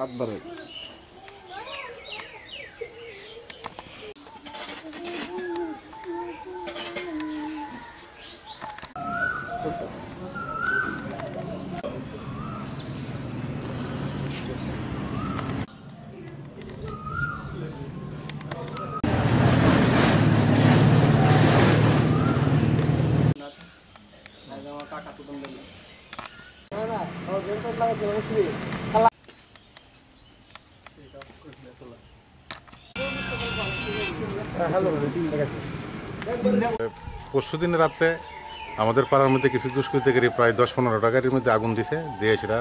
আটবারে পরশুদিন রাত্রে আমাদের পাড়ার মধ্যে কিছু দুষ্কৃতিকারী প্রায় 10-15 গাড়ির মধ্যে আগুন দিছে, দিয়ে সেটা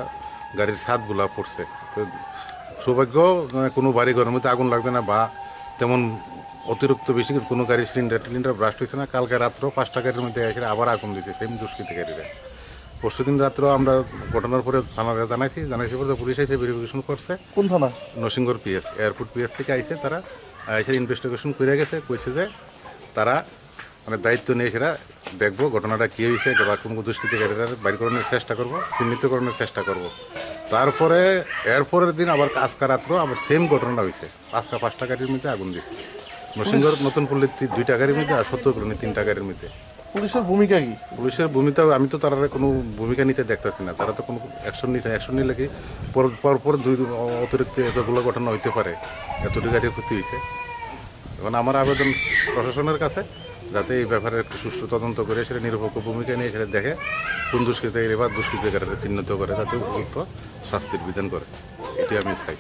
গাড়ির ছাদগুলা পড়ছে। তো সৌভাগ্য কোনো বাড়ি ঘরের মধ্যে আগুন লাগছে না বা তেমন অতিরিক্ত বেশি কোনো গাড়ির সিলিন্ডার ব্রাস্ট হয়েছে না। কালকে রাত্রেও 5টা গাড়ির মধ্যে এসে আবার আগুন দিছে সেম দুষ্কৃতিকারীরা। পরশুদিন রাত্রেও আমরা ঘটনার পরে থানারে জানাইছি পরে পুলিশ এসে ভেরিফিকেশন করছে। কোন থানা? নরসিংগড় পিএস, এয়ারপোর্ট পিএস থেকে আইছে। তারা এসে ইনভেস্টিগেশন করে গেছে, কইছে যে তারা মানে দায়িত্ব নিয়ে সেটা দেখবো ঘটনাটা কী হয়েছে বা কোনো দুষ্কৃতিকারীরা বাইর করানোর চেষ্টা করবো, চিহ্নিতকরণের চেষ্টা করব। তারপরে এরপরের দিন আবার আজকা রাত্র আবার সেম ঘটনাটা হয়েছে। আজকা 5টা গাড়ির মধ্যে আগুন দিয়েছে। নরসিংগড় নতুন পল্লীর 2টা গাড়ির মধ্যে আর 70 কলোনি 3টা গাড়ির মধ্যে। পুলিশের ভূমিকা কি? পুলিশের ভূমিকা আমি তো তারা কোনো ভূমিকা নিতে দেখতেছি না। তারা তো কোনো অ্যাকশন নিলে কি পর অতিরিক্ত এতগুলো ঘটনা হইতে পারে, এতটি গাড়ির ক্ষতি হয়েছে। এখন আমার আবেদন প্রশাসনের কাছে যাতে এই ব্যাপারে একটু সুষ্ঠু তদন্ত করে সেটা নিরপেক্ষ ভূমিকা নিয়ে সেটা দেখে কোন দুষ্কৃতিকারী বা দুষ্কৃতিকারীরা চিহ্নিত করে যাতে উপযুক্ত শাস্তির বিধান করে, এটি আমি চাই।